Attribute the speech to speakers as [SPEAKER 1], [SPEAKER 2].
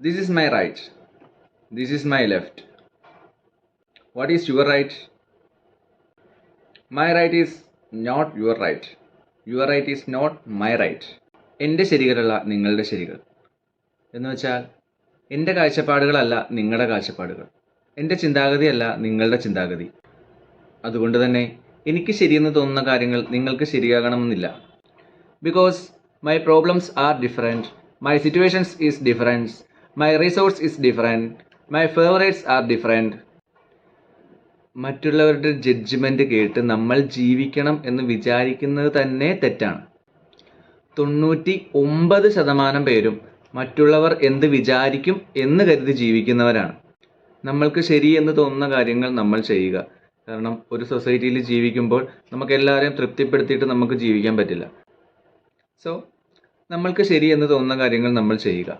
[SPEAKER 1] This is my right. This is my left. What is your right? My right is not your right. Your right is not my right. എൻ്റെ ശരികളല്ല നിങ്ങളുടെ ശരികൾ എന്ന് വെച്ചാൽ എൻ്റെ കാഴ്ചപ്പാടുകളല്ല നിങ്ങളുടെ കാഴ്ചപ്പാടുകൾ, എൻ്റെ ചിന്താഗതിയല്ല നിങ്ങളുടെ ചിന്താഗതി. അതുകൊണ്ട് തന്നെ എനിക്ക് ശരിയെന്ന് തോന്നുന്ന കാര്യങ്ങൾ നിങ്ങൾക്ക് ശരിയാകണമെന്നില്ല. Because my problems are different, my situations is different, my resource is different, my favourites are different. മറ്റുള്ളവരുടെ ജഡ്ജ്മെൻറ്റ് കേട്ട് നമ്മൾ ജീവിക്കണം എന്ന് വിചാരിക്കുന്നത് തന്നെ തെറ്റാണ്. 99% പേരും മറ്റുള്ളവർ എന്ത് വിചാരിക്കും എന്ന് കരുതി ജീവിക്കുന്നവരാണ്. നമ്മൾക്ക് ശരി എന്ന് തോന്നുന്ന കാര്യങ്ങൾ നമ്മൾ ചെയ്യുക. കാരണം ഒരു സൊസൈറ്റിയിൽ ജീവിക്കുമ്പോൾ നമുക്ക് എല്ലാവരെയും തൃപ്തിപ്പെടുത്തിയിട്ട് നമുക്ക് ജീവിക്കാൻ പറ്റില്ല. സോ നമ്മൾക്ക് ശരി എന്ന് തോന്നുന്ന കാര്യങ്ങൾ നമ്മൾ ചെയ്യുക.